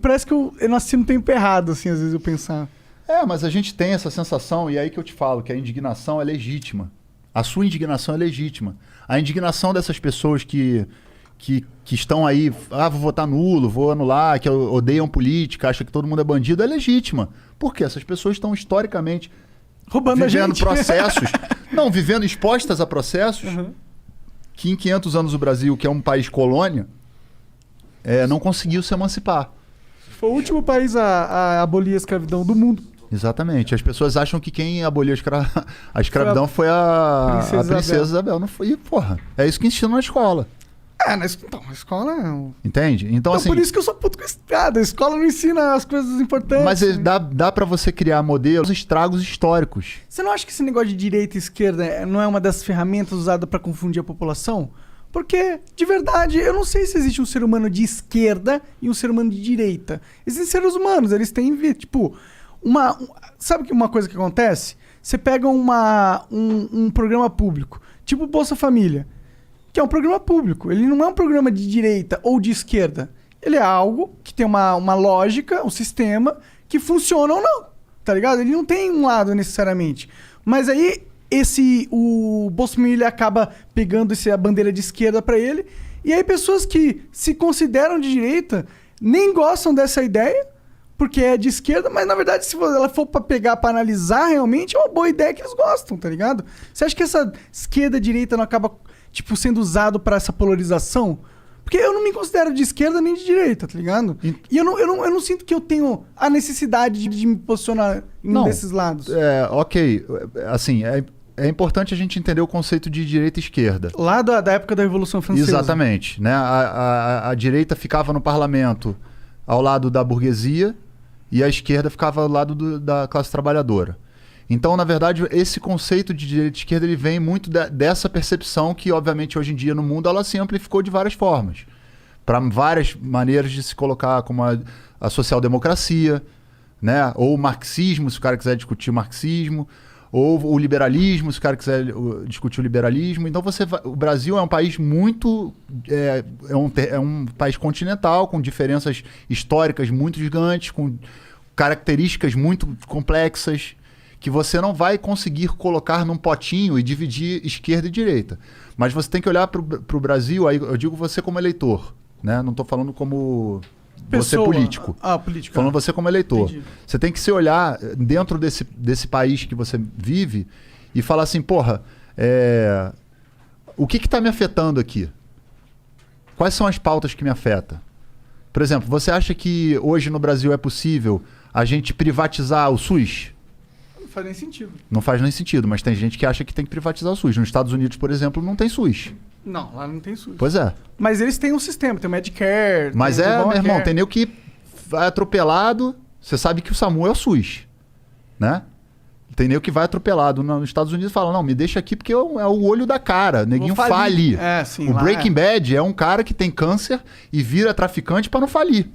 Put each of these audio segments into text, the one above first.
parece que eu nasci no tempo errado, assim, às vezes eu pensar. Mas a gente tem essa sensação, e aí que eu te falo, que a indignação é legítima. A sua indignação é legítima. A indignação dessas pessoas que estão aí, vou votar nulo, vou anular, que odeiam política, acham que todo mundo é bandido, é legítima. Por quê? Essas pessoas estão historicamente roubando vivendo a gente. processos, não, vivendo expostas a processos, que em 500 anos o Brasil, que é um país colônia, não conseguiu se emancipar. Foi o último país a abolir a escravidão do mundo. Exatamente. As pessoas acham que quem aboliu a escravidão foi a Princesa Isabel. Não foi, porra. É isso que ensinam na escola. Na escola... Entende? Então, assim... por isso que eu sou puto com estrada. A escola não ensina as coisas importantes. Mas dá pra você criar modelos, estragos históricos. Você não acha que esse negócio de direita e esquerda não é uma das ferramentas usadas pra confundir a população? Porque, de verdade, eu não sei se existe um ser humano de esquerda e um ser humano de direita. Existem seres humanos, eles têm... Tipo... sabe uma coisa que acontece? Você pega um programa público, tipo Bolsa Família, que é um programa público. Ele não é um programa de direita ou de esquerda. Ele é algo que tem uma lógica, um sistema que funciona ou não, tá ligado? Ele não tem um lado necessariamente. Mas aí o Bolsa Família acaba pegando a bandeira de esquerda pra ele, e aí pessoas que se consideram de direita nem gostam dessa ideia, porque é de esquerda, mas na verdade, se ela for pra pegar, pra analisar realmente, é uma boa ideia que eles gostam, tá ligado? Você acha que essa esquerda-direita não acaba, tipo, sendo usado pra essa polarização? Porque eu não me considero de esquerda nem de direita, tá ligado? E eu não sinto que eu tenho a necessidade de me posicionar em um desses lados. Ok. Assim, é importante a gente entender o conceito de direita e esquerda. Lá da época da Revolução Francesa. Exatamente. Né? A direita ficava no parlamento ao lado da burguesia, e a esquerda ficava ao lado da classe trabalhadora. Então, na verdade, esse conceito de direita e esquerda ele vem muito dessa percepção que, obviamente, hoje em dia no mundo ela se amplificou de várias formas. Para várias maneiras de se colocar, como a social-democracia, né? Ou o marxismo, se o cara quiser discutir o marxismo, ou o liberalismo, se o cara quiser discutir o liberalismo. Então, o Brasil é um país muito... É um país continental, com diferenças históricas muito gigantes, com características muito complexas, que você não vai conseguir colocar num potinho e dividir esquerda e direita. Mas você tem que olhar para o Brasil, aí eu digo você como eleitor, né? Não estou falando como... Pessoa. Você político. Político. Falando você como eleitor. Entendi. Você tem que se olhar dentro desse país que você vive e falar assim, porra, o que está me afetando aqui? Quais são as pautas que me afetam? Por exemplo, você acha que hoje no Brasil é possível a gente privatizar o SUS? Não faz nem sentido. Não faz nem sentido, mas tem gente que acha que tem que privatizar o SUS. Nos Estados Unidos, por exemplo, não tem SUS. Não, lá não tem SUS. Pois é. Mas eles têm um sistema, tem o Medicare... Mas tem meu irmão, tem nego que vai atropelado... Você sabe que o SAMU é o SUS, né? Tem nego que vai atropelado nos Estados Unidos e fala, não, me deixa aqui porque é o olho da cara, neguinho fale. Sim, o Breaking Bad é um cara que tem câncer e vira traficante para não falir.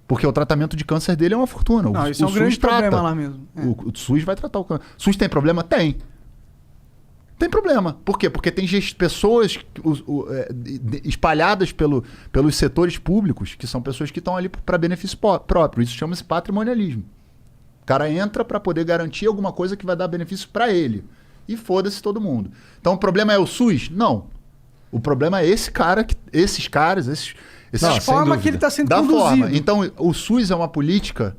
Porque o tratamento de câncer dele é uma fortuna. Não, isso é um grande problema lá mesmo. O SUS vai tratar o câncer. SUS tem problema? Tem. Tem problema. Por quê? Porque tem pessoas espalhadas pelos setores públicos, que são pessoas que estão ali para benefício próprio. Isso chama-se patrimonialismo. O cara entra para poder garantir alguma coisa que vai dar benefício para ele. E foda-se todo mundo. Então o problema é o SUS? Não. O problema é esses caras, da forma que ele está sendo conduzido. Forma. Então o SUS é uma política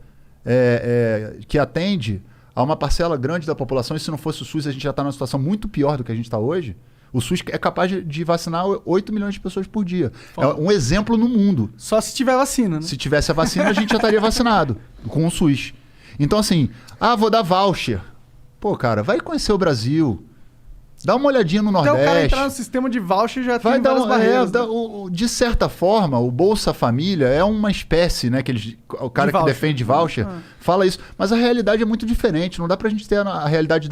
que atende a uma parcela grande da população, e se não fosse o SUS, a gente já está numa situação muito pior do que a gente está hoje. O SUS é capaz de vacinar 8 milhões de pessoas por dia. É um exemplo no mundo. Só se tiver vacina, né? Se tivesse a vacina, a gente já estaria vacinado com o SUS. Então, assim, vou dar voucher. Pô, cara, vai conhecer o Brasil. Dá uma olhadinha no Nordeste. Então o cara entrar no sistema de voucher já tem várias barreiras. Né? De certa forma, o Bolsa Família é uma espécie, né? O cara que defende voucher fala isso. Mas a realidade é muito diferente. Não dá pra gente ter a realidade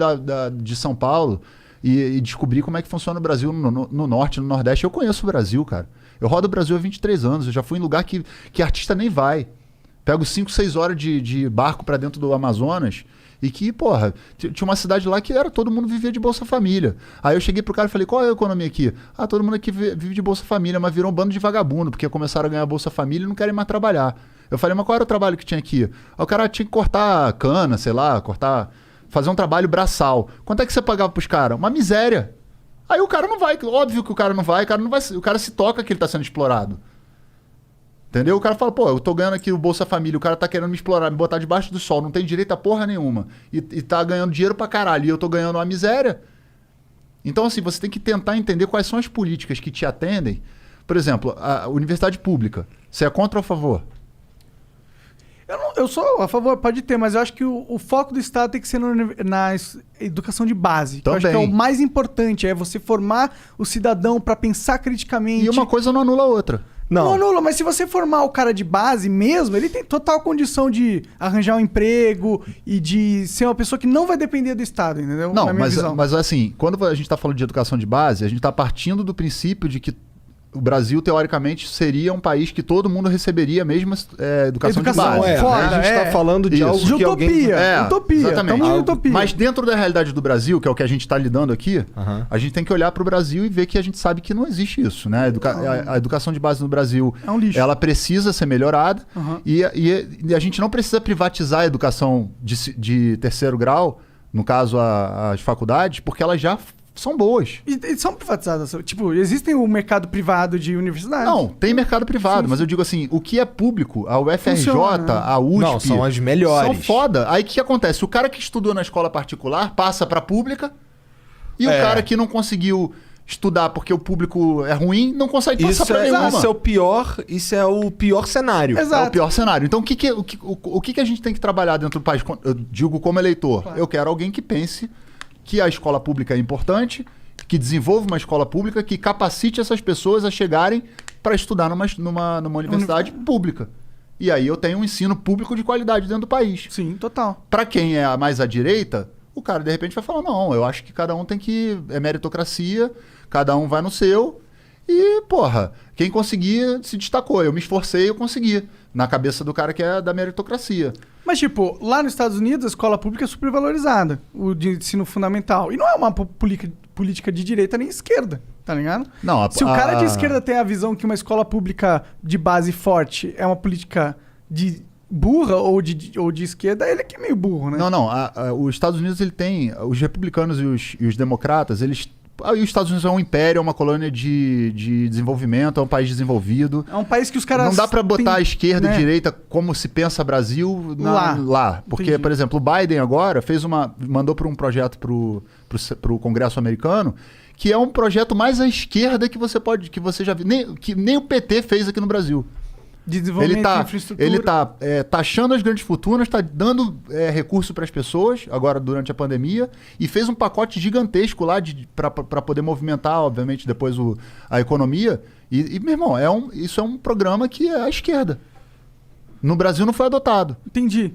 de São Paulo e descobrir como é que funciona o Brasil no Norte, no Nordeste. Eu conheço o Brasil, cara. Eu rodo o Brasil há 23 anos. Eu já fui em lugar que artista nem vai. Pego 5, 6 horas de barco pra dentro do Amazonas. E que, porra, tinha uma cidade lá que todo mundo vivia de Bolsa Família. Aí eu cheguei pro cara e falei, qual é a economia aqui? Todo mundo aqui vive de Bolsa Família, mas virou um bando de vagabundo, porque começaram a ganhar Bolsa Família e não querem mais trabalhar. Eu falei, mas qual era o trabalho que tinha aqui? Aí o cara tinha que cortar cana, sei lá, fazer um trabalho braçal. Quanto é que você pagava pros caras? Uma miséria. Aí o cara não vai, óbvio que o cara não vai, o cara se toca que ele tá sendo explorado. Entendeu? O cara fala, pô, eu tô ganhando aqui o Bolsa Família, o cara tá querendo me explorar, me botar debaixo do sol, não tem direito a porra nenhuma. E tá ganhando dinheiro pra caralho, e eu tô ganhando uma miséria. Então, assim, você tem que tentar entender quais são as políticas que te atendem. Por exemplo, a universidade pública. Você é contra ou a favor? Eu sou a favor, pode ter, mas eu acho que o foco do Estado tem que ser na educação de base. Que eu acho que é o mais importante, é você formar o cidadão para pensar criticamente. E uma coisa não anula a outra. Não anula, mas se você formar o cara de base mesmo, ele tem total condição de arranjar um emprego e de ser uma pessoa que não vai depender do Estado, entendeu? Não, mas assim, quando a gente está falando de educação de base, a gente está partindo do princípio de que o Brasil, teoricamente, seria um país que todo mundo receberia a mesma educação de base. Foda, a gente está falando de algo de que alguém... utopia. Exatamente. De utopia. Mas dentro da realidade do Brasil, que é o que a gente está lidando aqui, a gente tem que olhar para o Brasil e ver que a gente sabe que não existe isso, né? A educação de base no Brasil, é um lixo. Ela precisa ser melhorada e a gente não precisa privatizar a educação de terceiro grau, no caso as faculdades, porque elas já são boas. E são privatizadas. Tipo, existem o mercado privado de universidade. Não, tem mercado privado, mas eu digo assim, o que é público, a UFRJ, a USP... Não, são as melhores. São foda. Aí o que acontece? O cara que estudou na escola particular passa pra pública e o cara que não conseguiu estudar porque o público é ruim, não consegue passar pra nenhuma. Isso é o pior cenário. Exato. É o pior cenário. Então o que a gente tem que trabalhar dentro do país? Eu digo como eleitor, Claro. Eu quero alguém que pense que a escola pública é importante, que desenvolva uma escola pública, que capacite essas pessoas a chegarem para estudar numa universidade pública. E aí eu tenho um ensino público de qualidade dentro do país. Sim, total. Para quem é mais à direita, o cara de repente vai falar, não, eu acho que cada um tem que... É meritocracia, cada um vai no seu. E, porra, quem conseguia se destacou. Eu me esforcei, eu consegui. Na cabeça do cara que é da meritocracia. Mas, tipo, lá nos Estados Unidos, a escola pública é super valorizada, o de ensino fundamental. E não é uma política de direita nem esquerda, tá ligado? Não, Se o cara de esquerda tem a visão que uma escola pública de base forte é uma política de burra ou de esquerda, ele que é meio burro, né? Não. Os Estados Unidos, ele tem... Os republicanos e os democratas, eles... E os Estados Unidos é um império, é uma colônia de desenvolvimento, é um país desenvolvido. É um país que os caras... Não dá pra botar a esquerda né? e direita como se pensa Brasil lá. Porque, Entendi. por exemplo, o Biden agora mandou para um projeto pro Congresso americano, que é um projeto mais à esquerda que você já viu. Que nem o PT fez aqui no Brasil. De desenvolvimento de infraestrutura. Ele tá taxando as grandes fortunas, está dando recurso para as pessoas, agora durante a pandemia, e fez um pacote gigantesco lá para poder movimentar, obviamente, depois a economia. E meu irmão, isso é um programa que é à esquerda. No Brasil não foi adotado. Entendi.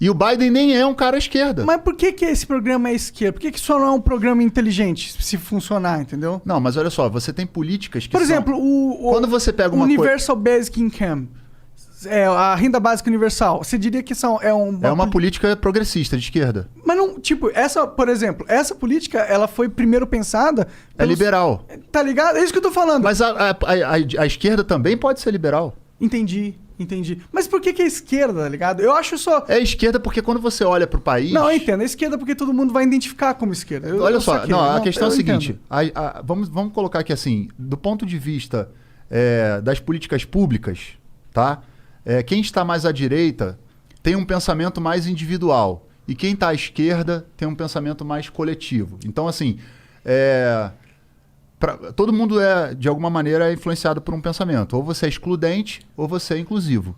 E o Biden nem é um cara à esquerda. Mas por que esse programa é esquerda? Por que isso não é um programa inteligente, se funcionar, entendeu? Não, mas olha só, você tem políticas que Por exemplo, quando você pega uma Universal Basic Income, a renda básica universal, você diria que é uma política progressista, de esquerda. Mas não, tipo, por exemplo, essa política, ela foi primeiro pensada... É liberal. Tá ligado? É isso que eu tô falando. Mas a esquerda também pode ser liberal. Entendi. Mas por que é esquerda, tá ligado? Eu acho só... É esquerda porque quando você olha pro país... Não, eu entendo. É esquerda porque todo mundo vai identificar como esquerda. Olha só, a questão é a seguinte. Entendo. Vamos colocar aqui assim, do ponto de vista das políticas públicas, tá? Quem está mais à direita tem um pensamento mais individual. E quem está à esquerda tem um pensamento mais coletivo. Então, assim... todo mundo de alguma maneira, influenciado por um pensamento. Ou você é excludente, ou você é inclusivo.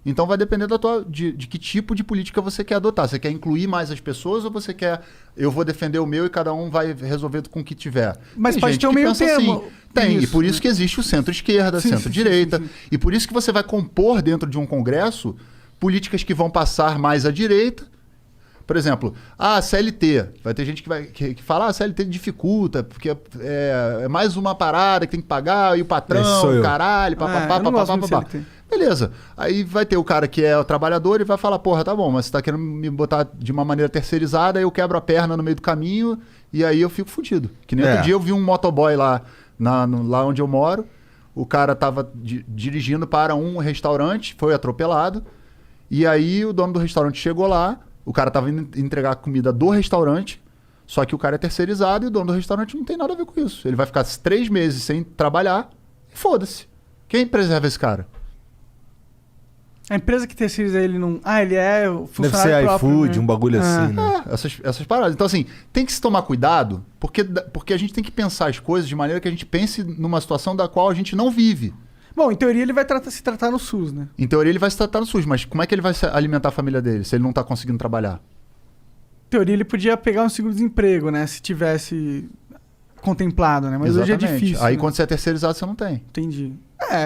Então vai depender de que tipo de política você quer adotar. Você quer incluir mais as pessoas, ou você quer... Eu vou defender o meu e cada um vai resolver com o que tiver. Mas tem pode gente ter um que meio pensa termo. assim. Tem, Isso, e por isso que existe o centro-esquerda, centro-direita. Sim. E por isso que você vai compor dentro de um congresso políticas que vão passar mais à direita. Por exemplo, a CLT. Vai ter gente que fala, a CLT dificulta, porque é mais uma parada que tem que pagar, e o patrão, caralho, papapá. Beleza. Aí vai ter o cara que é o trabalhador e vai falar, porra, tá bom, mas você tá querendo me botar de uma maneira terceirizada, aí eu quebro a perna no meio do caminho, e aí eu fico fudido. Que nem outro dia eu vi um motoboy lá onde eu moro, o cara tava dirigindo para um restaurante, foi atropelado, e aí o dono do restaurante chegou lá, o cara tava indo entregar a comida do restaurante, só que o cara é terceirizado e o dono do restaurante não tem nada a ver com isso. Ele vai ficar 3 meses sem trabalhar e foda-se. Quem preserva esse cara? A empresa que terceiriza ele não... Ah, ele é o funcionário Deve ser próprio, iFood, né? um bagulho assim, né? Essas paradas. Então, assim, tem que se tomar cuidado, porque a gente tem que pensar as coisas de maneira que a gente pense numa situação da qual a gente não vive. Bom, em teoria ele vai se tratar no SUS, né? Em teoria ele vai se tratar no SUS, mas como é que ele vai alimentar a família dele se ele não tá conseguindo trabalhar? Em teoria ele podia pegar um seguro-desemprego, né? Se tivesse contemplado, né? Mas hoje é difícil. Aí né? quando você é terceirizado, você não tem. Entendi.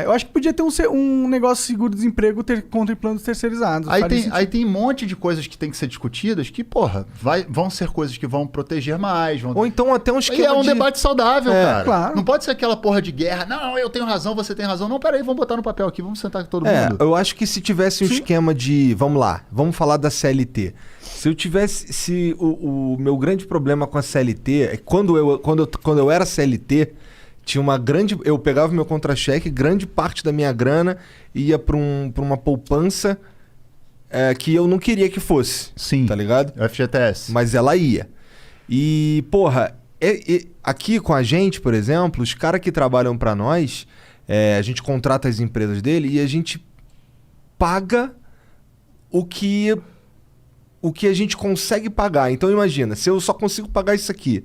Eu acho que podia ter um negócio de seguro-desemprego contemplando os terceirizados. Aí tem um monte de coisas que tem que ser discutidas que, porra, vão ser coisas que vão proteger mais. Ou então até um esquema E é um debate saudável, cara. Claro. Não pode ser aquela porra de guerra. Não, eu tenho razão, você tem razão. Não, peraí, vamos botar no papel aqui, vamos sentar com todo mundo. Eu acho que se tivesse um esquema de... Vamos lá, vamos falar da CLT. Se o meu grande problema com a CLT é que quando eu era CLT, tinha uma grande... Eu pegava meu contra-cheque, grande parte da minha grana ia pra uma poupança que eu não queria que fosse. Sim. Tá ligado? O FGTS. Mas ela ia. E, porra, aqui com a gente, por exemplo, os caras que trabalham pra nós, a gente contrata as empresas dele e a gente paga o que a gente consegue pagar. Então imagina, se eu só consigo pagar isso aqui,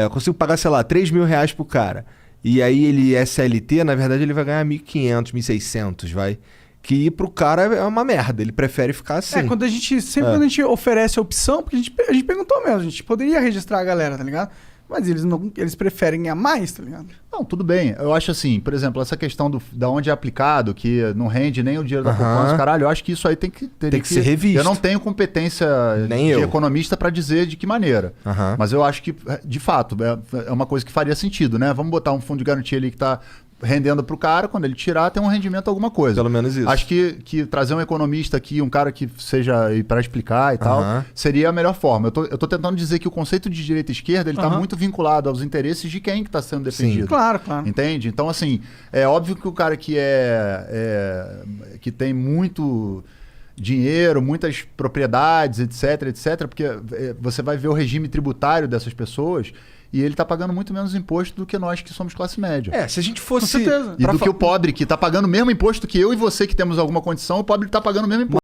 eu consigo pagar, sei lá, 3 mil reais pro cara, e aí ele é CLT, na verdade ele vai ganhar 1.500, 1.600, vai. Que pro cara é uma merda, ele prefere ficar assim. Quando a gente oferece a opção, porque a gente perguntou mesmo, a gente poderia registrar a galera, tá ligado? Mas eles preferem ganhar mais, tá ligado? Não, tudo bem. Eu acho assim, por exemplo, essa questão da onde é aplicado, que não rende nem o dinheiro da poupança, caralho, eu acho que isso aí tem que ser revisto. Eu não tenho competência de economista para dizer de que maneira. Mas eu acho que, de fato, é uma coisa que faria sentido, né? Vamos botar um fundo de garantia ali que tá rendendo pro cara, quando ele tirar, tem um rendimento alguma coisa. Pelo menos isso. Acho que trazer um economista aqui, um cara que seja para explicar e tal, seria a melhor forma. Eu tô tentando dizer que o conceito de direita e esquerda, ele tá muito vinculado aos interesses de quem que tá sendo defendido. Sim. Claro. Entende? Então, assim, é óbvio que o cara que que tem muito dinheiro, muitas propriedades, etc, porque você vai ver o regime tributário dessas pessoas e ele tá pagando muito menos imposto do que nós que somos classe média. Se a gente fosse... Com certeza. E do que o pobre que tá pagando o mesmo imposto que eu e você que temos alguma condição, o pobre tá pagando o mesmo imposto.